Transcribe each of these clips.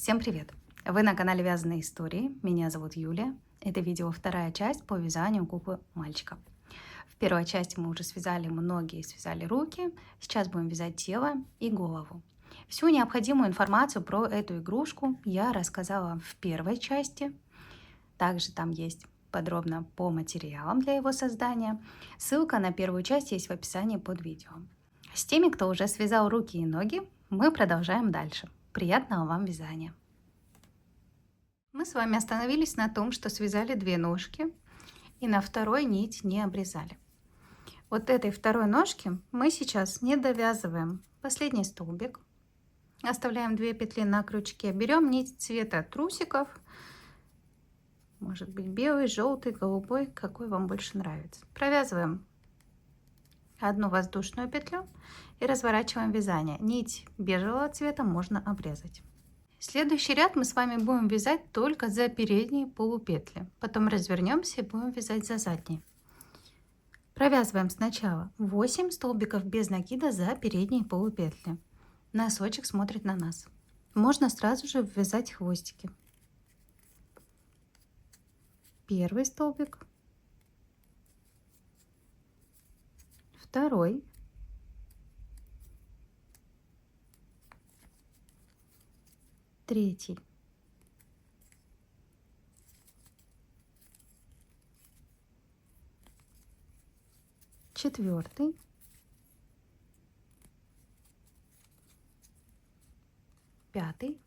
Всем привет! Вы на канале Вязаные истории. Меня зовут Юлия. Это видео вторая часть по вязанию куклы мальчика. В первой части мы уже связали ноги и связали руки. Сейчас будем вязать тело и голову. Всю необходимую информацию про эту игрушку я рассказала в первой части. Также там есть подробно по материалам для его создания. Ссылка на первую часть есть в описании под видео. С теми, кто уже связал руки и ноги, мы продолжаем дальше. Приятного вам вязания! Мы с вами остановились на том, что связали две ножки и на второй нить не обрезали. Вот этой второй ножки мы сейчас не довязываем. Последний столбик. Оставляем 2 петли на крючке. Берем нить цвета трусиков. Может быть белый, желтый, голубой, какой вам больше нравится. Провязываем одну воздушную петлю и разворачиваем вязание. Нить бежевого цвета можно обрезать. Следующий ряд мы с вами будем вязать только за передние полупетли. Потом развернемся и будем вязать за задние. Провязываем сначала 8 столбиков без накида за передние полупетли. Носочек смотрит на нас. Можно сразу же ввязать хвостики. Первый столбик. Второй. Третий. Четвертый. Пятый.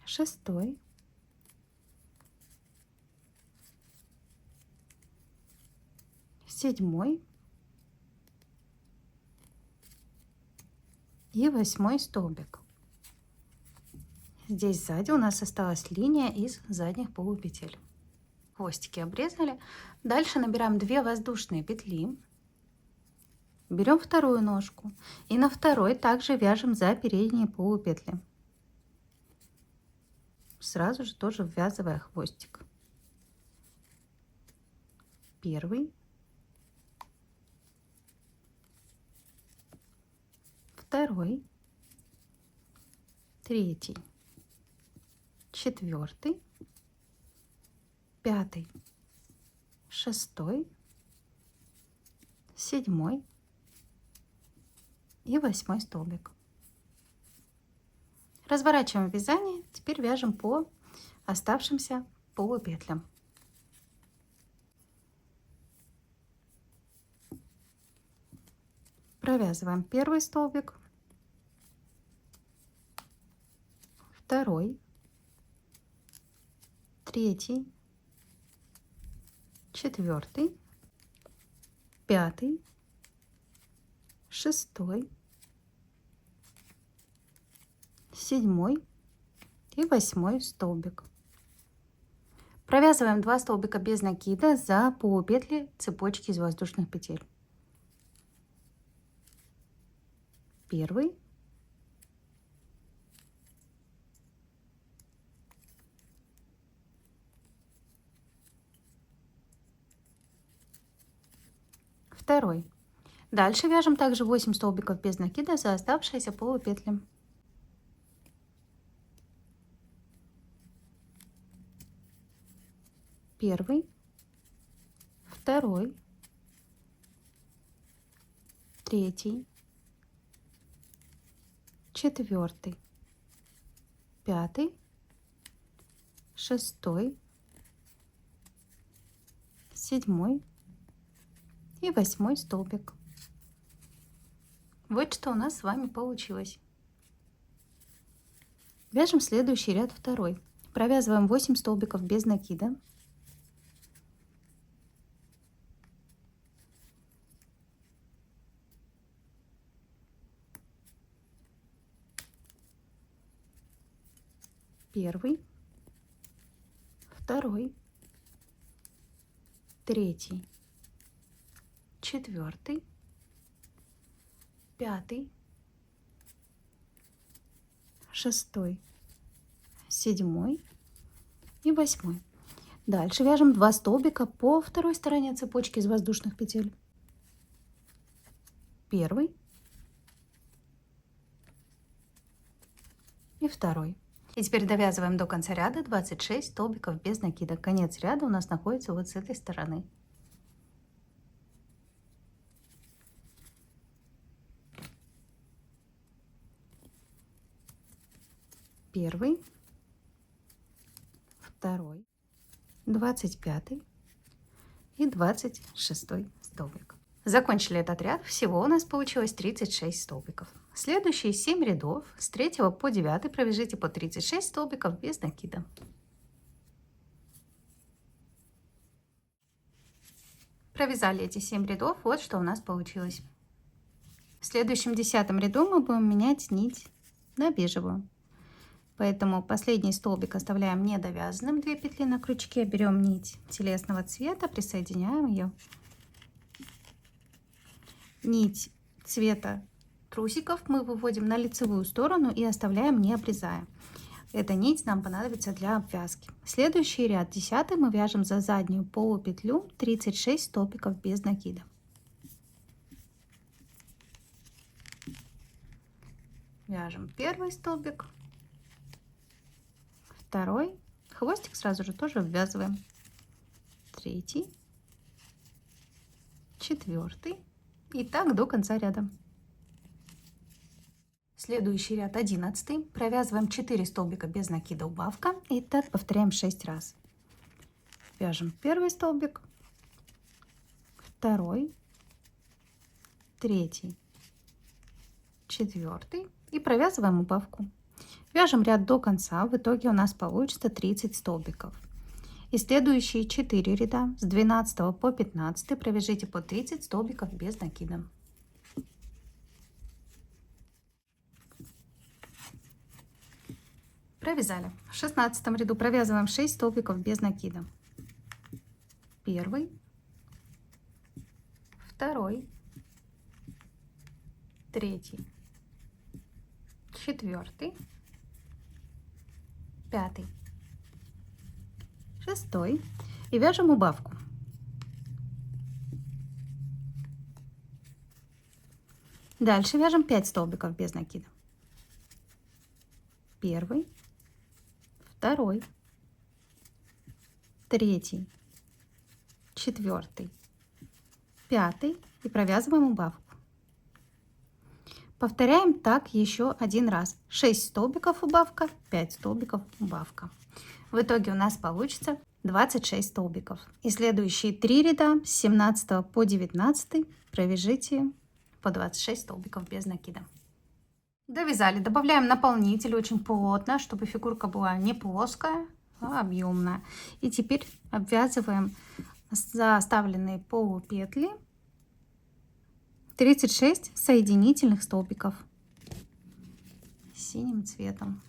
Шестой. Седьмой. И 8 столбик. Здесь сзади у нас осталась линия из задних полупетель. Хвостики обрезали. Дальше набираем 2 воздушные петли. Берем вторую ножку и на второй также вяжем за передние полупетли. Сразу же тоже ввязывая хвостик. Первый. Второй. Третий. Четвертый. Пятый. Шестой. Седьмой. И 8 столбик. Разворачиваем вязание. Теперь вяжем по оставшимся полупетлям. Провязываем первый столбик, второй, третий, четвертый, пятый, шестой, седьмой и 8 столбик. Провязываем 2 столбика без накида за полупетли цепочки из воздушных петель. Первый, второй. Дальше вяжем также 8 столбиков без накида за оставшиеся полупетли. Первый, второй, третий, четвертый, пятый, шестой, седьмой и 8 столбик. Вот что у нас с вами получилось. Вяжем следующий ряд второй. Провязываем 8 столбиков без накида. Первый, второй, третий, четвертый, пятый, шестой, седьмой и 8. Дальше вяжем 2 столбика по второй стороне цепочки из воздушных петель. Первый, и второй. И теперь довязываем до конца ряда 26 столбиков без накида. Конец ряда у нас находится вот с этой стороны. Первый, второй, 25 и 26 столбик. Закончили этот ряд. Всего у нас получилось 36 столбиков. Следующие 7 рядов с 3 по 9 провяжите по 36 столбиков без накида. Провязали эти 7 рядов. Вот что у нас получилось. В следующем 10 ряду мы будем менять нить на бежевую. Поэтому последний столбик оставляем недовязанным, 2 петли на крючке, берем нить телесного цвета, присоединяем ее. Нить цвета трусиков мы выводим на лицевую сторону и оставляем, не обрезая. Эта нить нам понадобится для обвязки. Следующий ряд, 10, мы вяжем за заднюю полупетлю 36 столбиков без накида. Вяжем первый столбик, второй, хвостик сразу же тоже обвязываем, третий, четвертый, и так до конца ряда. Следующий ряд, 11, провязываем 4 столбика без накида, убавка, и так повторяем 6 раз. Вяжем первый столбик, второй, третий, четвертый и провязываем убавку. Вяжем ряд до конца, в итоге у нас получится 30 столбиков. И следующие 4 ряда с 12 по 15 провяжите по 30 столбиков без накида. Провязали. В 16 ряду провязываем 6 столбиков без накида. Первый, второй, третий, четвертый, пятый, шестой и вяжем убавку. Дальше вяжем 5 столбиков без накида. Первый, второй, третий, четвертый, пятый и провязываем убавку. Повторяем так еще один раз. 6 столбиков убавка, 5 столбиков убавка. В итоге у нас получится 26 столбиков. И следующие 3 ряда с 17 по 19 провяжите по 26 столбиков без накида. Довязали. Добавляем наполнитель очень плотно, чтобы фигурка была не плоская, а объемная. И теперь обвязываем за оставленные полупетли 36 соединительных столбиков синим цветом.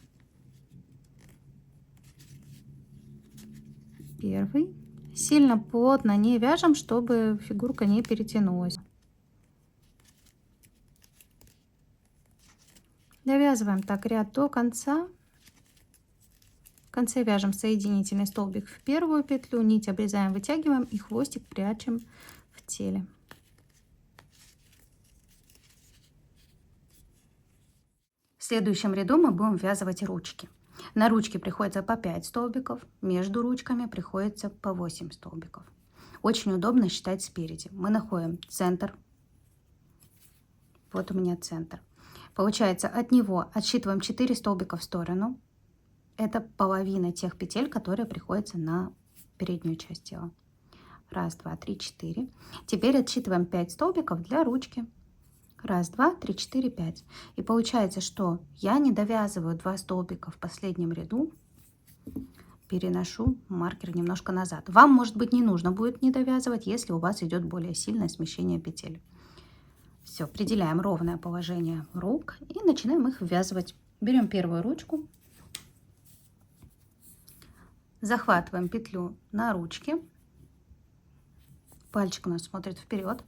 Первый. Сильно плотно не вяжем, чтобы фигурка не перетянулась. Довязываем так ряд до конца. В конце вяжем соединительный столбик в первую петлю, нить обрезаем, вытягиваем и хвостик прячем в теле. В следующем ряду мы будем ввязывать ручки. На ручки приходится по 5 столбиков, между ручками приходится по 8 столбиков. Очень удобно считать спереди. Мы находим центр. Вот у меня центр. Получается, от него отсчитываем 4 столбика в сторону. Это половина тех петель, которые приходятся на переднюю часть тела. Раз, два, три, 4. Теперь отсчитываем 5 столбиков для ручки. Раз, два, три, 4, 5. И получается, что я не довязываю 2 столбика в последнем ряду. Переношу маркер немножко назад. Вам, может быть, не нужно будет не довязывать, если у вас идет более сильное смещение петель. Все, определяем ровное положение рук и начинаем их ввязывать. Берем первую ручку, захватываем петлю на ручке, пальчик у нас смотрит вперед,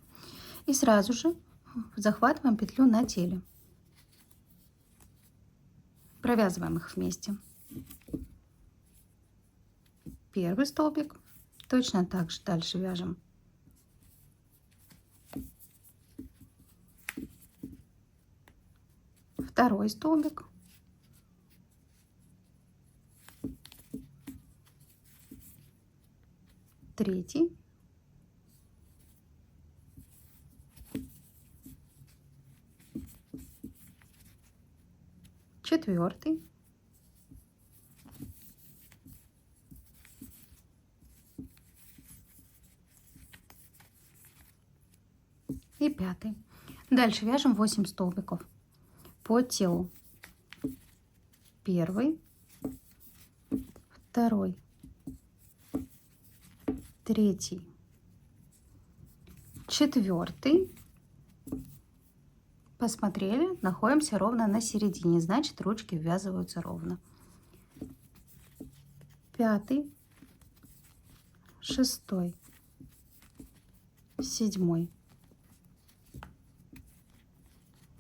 и сразу же захватываем петлю на теле. Провязываем их вместе. Первый столбик, точно так же дальше вяжем второй столбик, 3, 4 и 5. Дальше вяжем 8 столбиков по телу. 1, 2, 3, 4. Посмотрели, находимся ровно на середине, значит ручки ввязываются ровно. 5, 6, 7,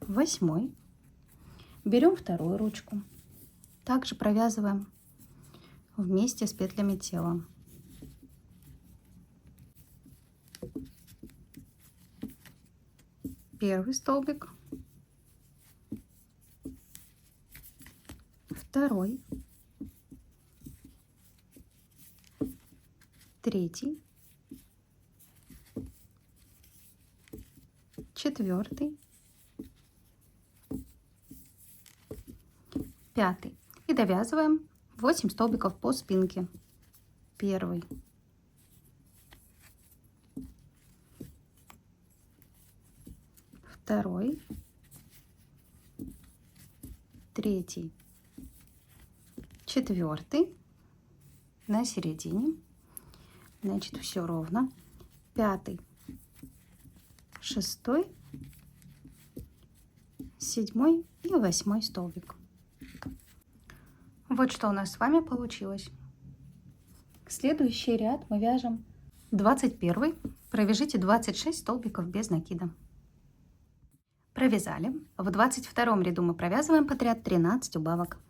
8. Берем вторую ручку. Также провязываем вместе с петлями тела. Первый столбик, второй, 3, 4, 5. И довязываем 8 столбиков по спинке. 1, 2, 3, 4 на середине, значит все ровно. 5, 6, 7 и 8 столбик. Вот что у нас с вами получилось. Следующий ряд мы вяжем 21. Провяжите 26 столбиков без накида. Провязали. В 22 ряду мы провязываем подряд 13 убавок.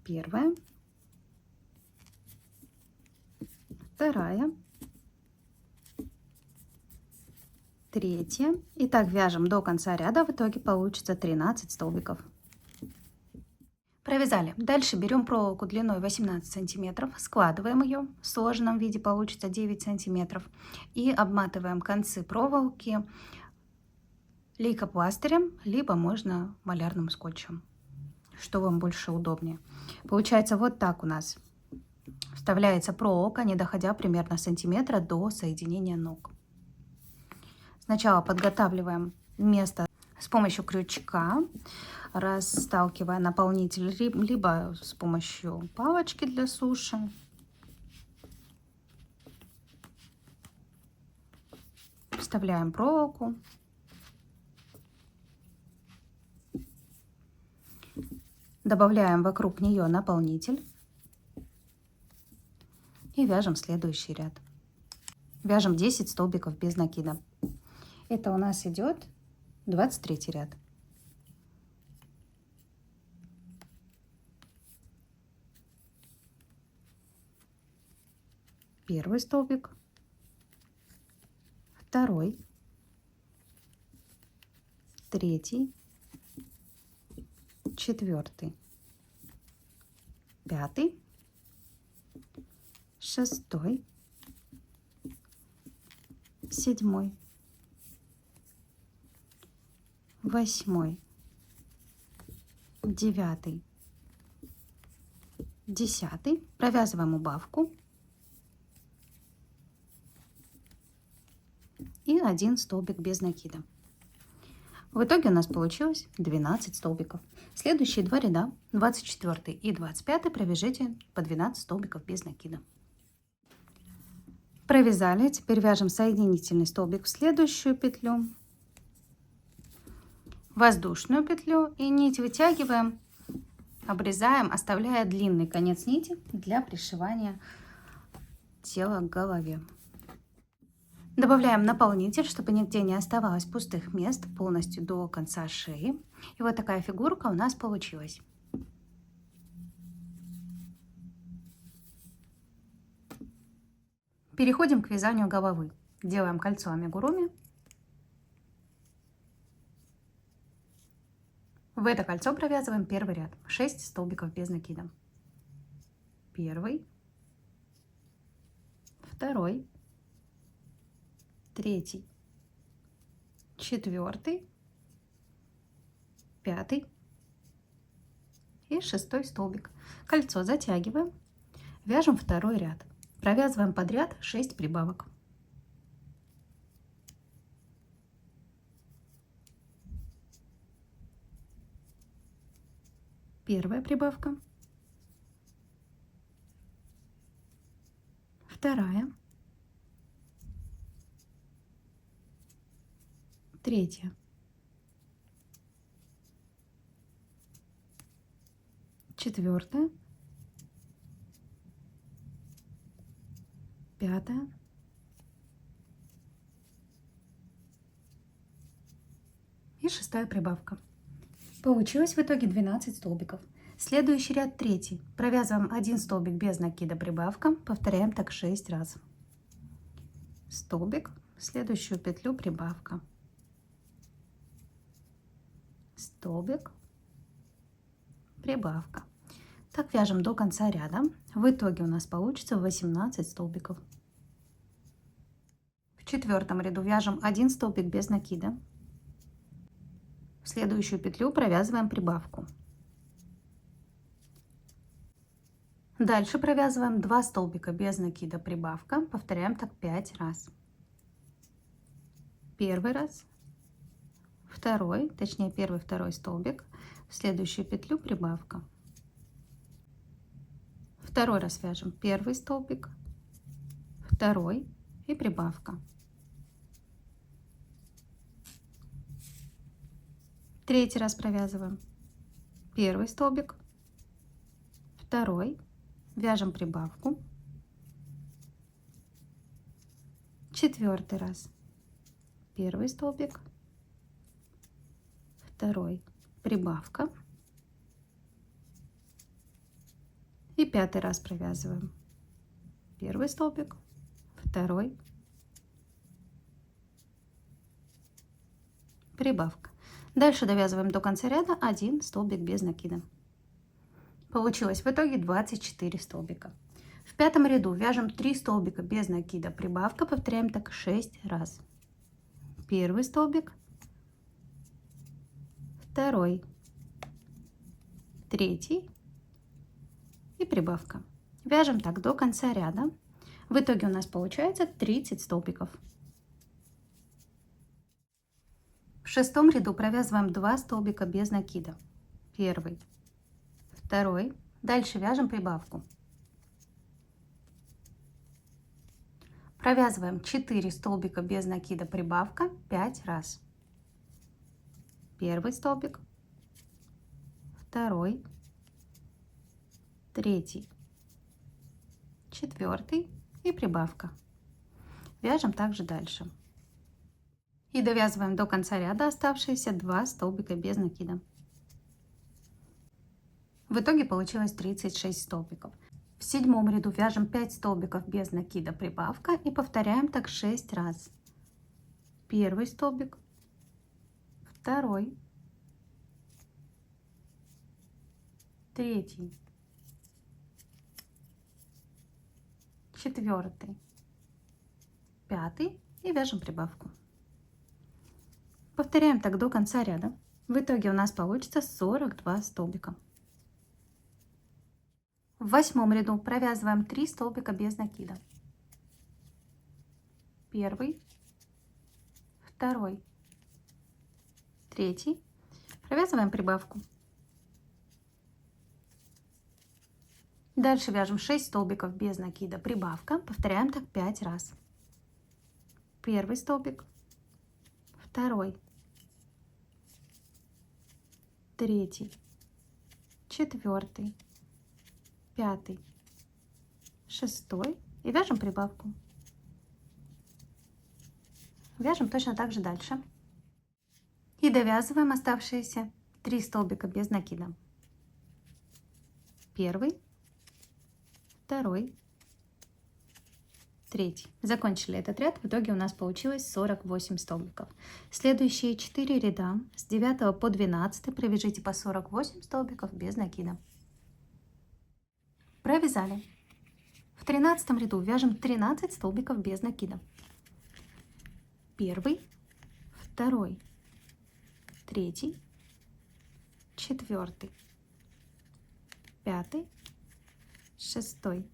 Первая, вторая, третья. И так вяжем до конца ряда. В итоге получится 13 столбиков. Провязали. Дальше берем проволоку длиной 18 сантиметров, складываем ее в сложенном виде, получится 9 сантиметров, и обматываем концы проволоки лейкопластырем, либо можно малярным скотчем, что вам больше удобнее. Получается вот так у нас вставляется проволока, не доходя примерно сантиметра до соединения ног. Сначала подготавливаем место с помощью крючка, расталкивая наполнитель, либо с помощью палочки для суши. Вставляем проволоку. Добавляем вокруг нее наполнитель. И вяжем следующий ряд. Вяжем 10 столбиков без накида. Это у нас идет 23 ряд. Первый столбик, второй, третий, четвертый, пятый, шестой, седьмой, восьмой, девятый, 10. Провязываем убавку и 1 столбик без накида. В итоге у нас получилось 12 столбиков. Следующие два ряда, 24 и 25, провяжите по 12 столбиков без накида. Провязали. Теперь вяжем соединительный столбик в следующую петлю, воздушную петлю, и нить вытягиваем, обрезаем, оставляя длинный конец нити для пришивания тела к голове. Добавляем наполнитель, чтобы нигде не оставалось пустых мест, полностью до конца шеи. И вот такая фигурка у нас получилась. Переходим к вязанию головы. Делаем кольцо амигуруми. В это кольцо провязываем первый ряд, 6 столбиков без накида. Первый, второй, третий, четвертый, пятый и шестой столбик. Кольцо затягиваем, вяжем второй ряд. Провязываем подряд 6 прибавок. Первая прибавка, вторая, третья, четвертая, пятая и шестая прибавка. Получилось в итоге 12 столбиков. Следующий ряд третий. Провязываем 1 столбик без накида прибавка. Повторяем так 6 раз. Столбик, в следующую петлю прибавка. Столбик, прибавка. Так вяжем до конца ряда. В итоге у нас получится 18 столбиков. В четвертом ряду вяжем 1 столбик без накида. В следующую петлю провязываем прибавку. Дальше провязываем 2 столбика без накида прибавка. Повторяем так 5 раз. Первый раз, второй, точнее первый, второй столбик. В следующую петлю прибавка. Второй раз вяжем первый столбик, второй и прибавка. Третий раз провязываем первый столбик, второй, вяжем прибавку, четвертый раз первый столбик, второй, прибавка и пятый раз провязываем первый столбик, второй, прибавка. Дальше довязываем до конца ряда 1 столбик без накида. Получилось в итоге 24 столбика. В пятом ряду вяжем 3 столбика без накида прибавка. Повторяем так 6 раз. Первый столбик, второй, третий и прибавка. Вяжем так до конца ряда. В итоге у нас получается 30 столбиков. В шестом ряду провязываем 2 столбика без накида. Первый, второй. Дальше вяжем прибавку. Провязываем 4 столбика без накида прибавка 5 раз. Первый столбик, второй, третий, четвертый и прибавка. Вяжем также дальше. И довязываем до конца ряда оставшиеся 2 столбика без накида. В итоге получилось 36 столбиков. В седьмом ряду вяжем 5 столбиков без накида прибавка и повторяем так 6 раз. Первый столбик, второй, третий, четвертый, пятый и вяжем прибавку. Повторяем так до конца ряда. В итоге у нас получится 42 столбика. В восьмом ряду провязываем 3 столбика без накида. Первый, второй, третий. Провязываем прибавку. Дальше вяжем 6 столбиков без накида прибавка. Повторяем так 5 раз. Первый столбик, второй, третий, четвертый, пятый, шестой и вяжем прибавку. Вяжем точно так же дальше. И довязываем оставшиеся 3 столбика без накида. Первый, второй, третий. Закончили этот ряд. В итоге у нас получилось 48 столбиков. Следующие 4 ряда с 9 по 12 провяжите по 48 столбиков без накида. Провязали. В 13 ряду вяжем 13 столбиков без накида. Первый, второй, третий, четвертый, пятый, шестой,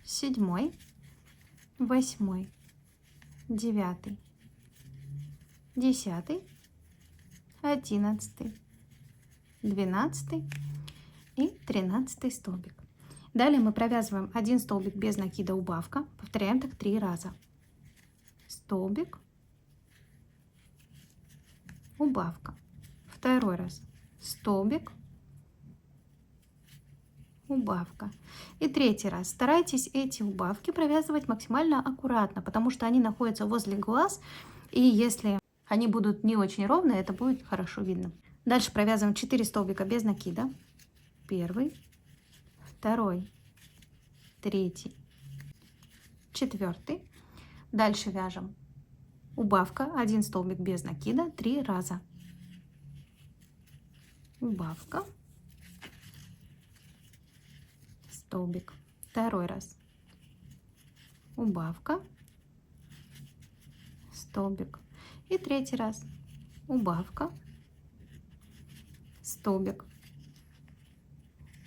седьмой, восьмой, девятый, 10, 11, 12 и 13 столбик. Далее мы провязываем один столбик без накида, убавка. Повторяем так 3 раза. Столбик, убавка. Второй раз. Столбик, убавка. И третий раз. Старайтесь эти убавки провязывать максимально аккуратно, потому что они находятся возле глаз, и если они будут не очень ровные, это будет хорошо видно. Дальше провязываем 4 столбика без накида. Первый, второй, третий, четвертый. Дальше вяжем убавка, один столбик без накида, 3 раза. Убавка, столбик, второй раз. Убавка, столбик. И третий раз. Убавка, столбик.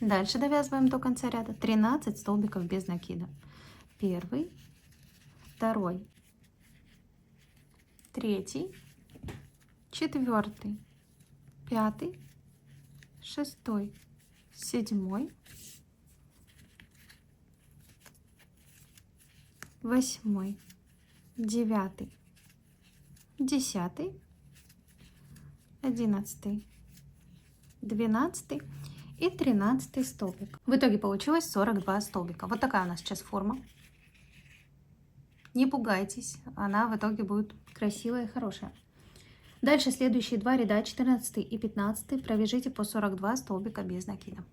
Дальше довязываем до конца ряда 13 столбиков без накида. Первый, второй, третий, четвертый, пятый, шестой, седьмой, восьмой, девятый, 10, 11, 12 и 13 столбик. В итоге получилось 42 столбика. Вот такая у нас сейчас форма. Не пугайтесь, она в итоге будет красивая и хорошая. Дальше следующие 2 ряда, 14 и 15, провяжите по 42 столбика без накида.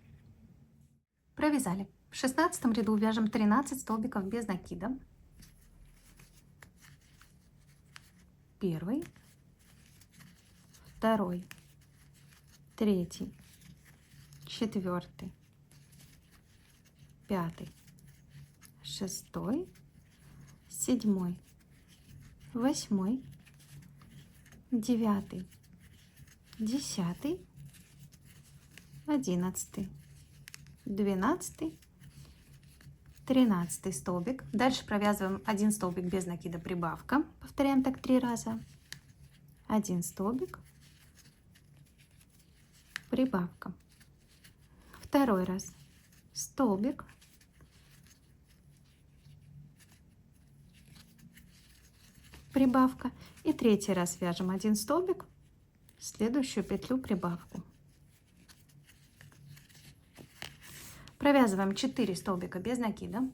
Провязали. В 16 ряду вяжем 13 столбиков без накида. Первый, второй, третий, четвертый, пятый, шестой, седьмой, восьмой, девятый, 10, 11, 12, 13 столбик. Дальше провязываем один столбик без накида, прибавка. Повторяем так 3 раза. Один столбик, прибавка. Второй раз. Столбик, прибавка. И третий раз вяжем один столбик, следующую петлю, прибавку. Провязываем 4 столбика без накида.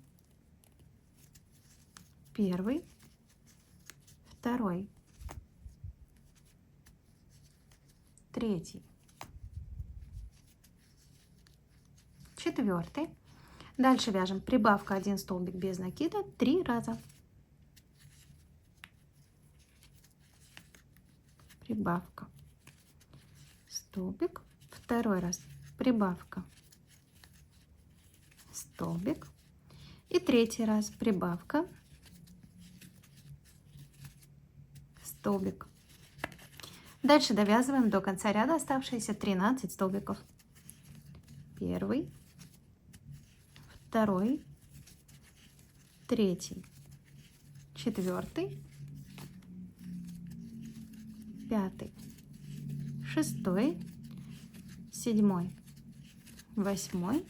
Первый, второй, третий, четвертый. Дальше вяжем прибавка, один столбик без накида, 3 раза. Прибавка, столбик, второй раз, прибавка, столбик и третий раз, прибавка, столбик. Дальше довязываем до конца ряда оставшиеся 13 столбиков. Первый, второй, третий, четвертый, пятый, шестой, седьмой, восьмой,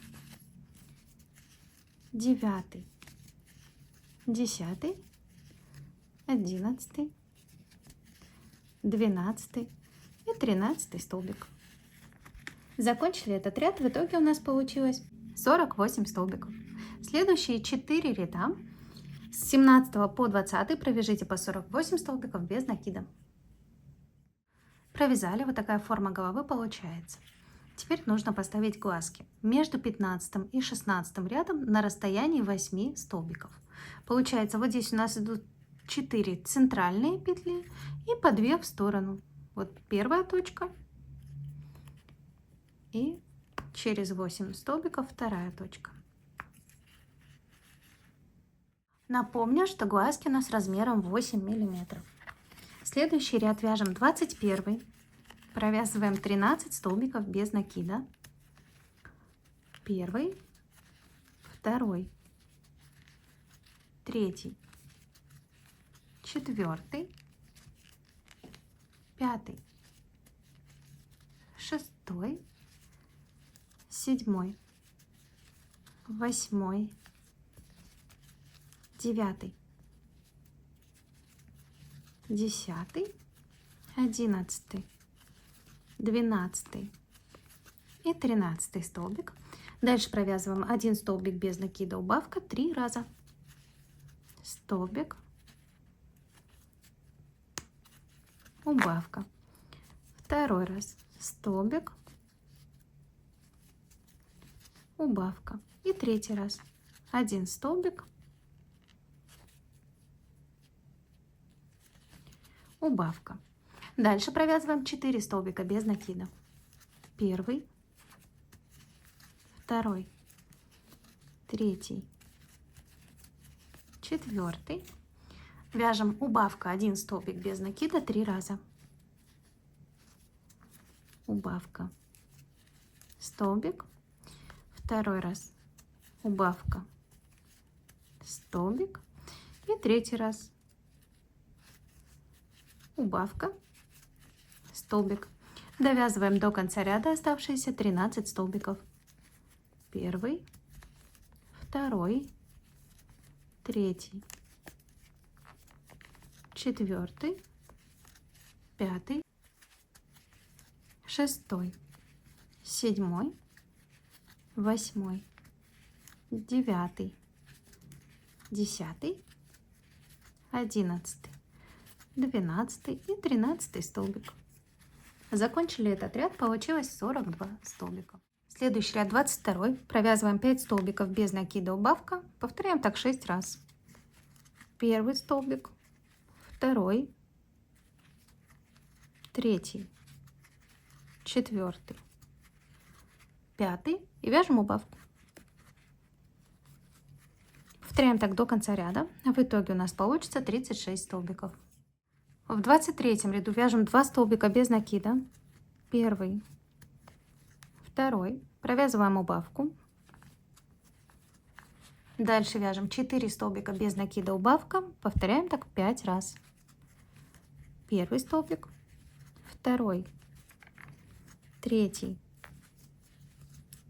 девятый, 10, 11, 12 и 13 столбик. Закончили этот ряд. В итоге у нас получилось 48 столбиков. Следующие 4 ряда с 17 по 20 провяжите по 48 столбиков без накида. Провязали. Вот такая форма головы получается. Теперь нужно поставить глазки между 15 и 16 рядом на расстоянии 8 столбиков. Получается, вот здесь у нас идут 4 центральные петли и по 2 в сторону. Вот первая точка и через 8 столбиков вторая точка. Напомню, что глазки у нас размером 8 миллиметров. Следующий ряд вяжем 21, провязываем 13 столбиков без накида. Первый, второй, третий, четвертый, пятый, шестой, седьмой, восьмой, девятый, 10, 11, 12 и 13 столбик. Дальше провязываем 1 столбик без накида, убавка 3 раза. Столбик, убавка. Второй раз столбик, убавка. И третий раз 1 столбик, убавка. Дальше провязываем 4 столбика без накида. Первый, второй, третий, четвертый. Вяжем убавка 1 столбик без накида 3 раза. Убавка, столбик, второй раз убавка, столбик и третий раз убавка, столбик. Довязываем до конца ряда оставшиеся 13 столбиков. Первый, второй, третий, четвертый, пятый, шестой, седьмой, восьмой, девятый, 10, 11, 12 и 13 столбик. Закончили этот ряд, получилось 42 столбика. Следующий ряд 22, провязываем 5 столбиков без накида, убавка, повторяем так 6 раз. Первый столбик, второй, третий, четвертый, пятый и вяжем убавку. Повторяем так до конца ряда. В итоге у нас получится 36 столбиков. В 23 ряду вяжем 2 столбика без накида. Первый, второй, провязываем убавку. Дальше вяжем 4 столбика без накида, убавка. Повторяем так 5 раз. Первый столбик, второй, третий,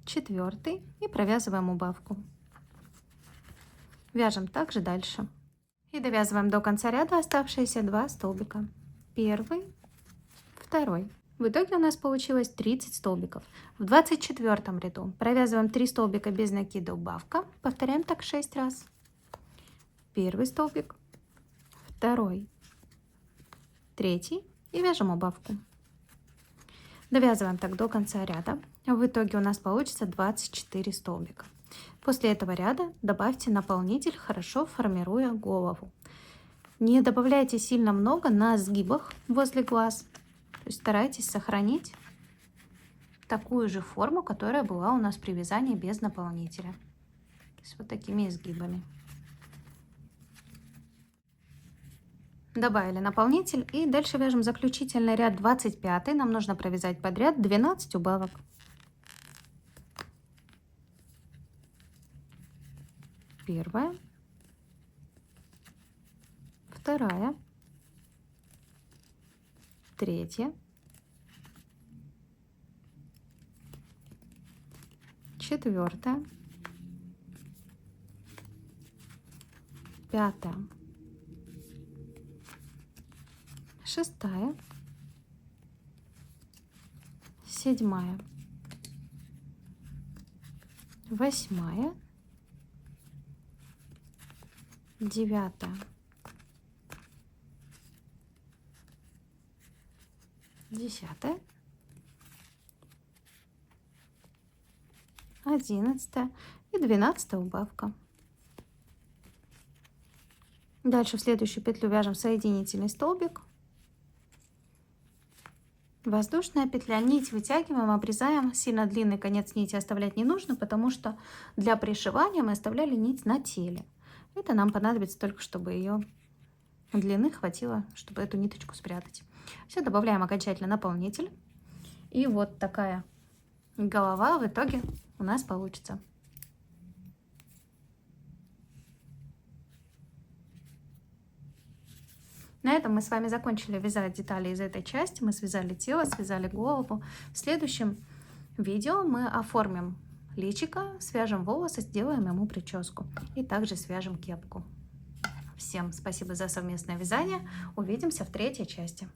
четвертый и провязываем убавку. Вяжем также дальше. И довязываем до конца ряда оставшиеся 2 столбика. Первый, второй. В итоге у нас получилось 30 столбиков. В 24 ряду провязываем 3 столбика без накида, убавка. Повторяем так 6 раз. Первый столбик, второй, третий и вяжем убавку. Довязываем так до конца ряда. В итоге у нас получится 24 столбика. После этого ряда добавьте наполнитель, хорошо формируя голову. Не добавляйте сильно много на сгибах возле глаз. То есть старайтесь сохранить такую же форму, которая была у нас при вязании без наполнителя. То есть вот такими изгибами. Добавили наполнитель и дальше вяжем заключительный ряд 25. Нам нужно провязать подряд 12 убавок. Первая, вторая, третья, четвертая, пятая, шестая, седьмая, восьмая, девятая, 10, 11 и 12 убавка. Дальше в следующую петлю вяжем соединительный столбик. Воздушная петля, нить вытягиваем, обрезаем. Сильно длинный конец нити оставлять не нужно, потому что для пришивания мы оставляли нить на теле. Это нам понадобится только, чтобы ее длины хватило, чтобы эту ниточку спрятать. Все, добавляем окончательно наполнитель. И вот такая голова в итоге у нас получится. На этом мы с вами закончили вязать детали из этой части. Мы связали тело, связали голову. В следующем видео мы оформим личико, свяжем волосы, сделаем ему прическу. И также свяжем кепку. Всем спасибо за совместное вязание. Увидимся в третьей части.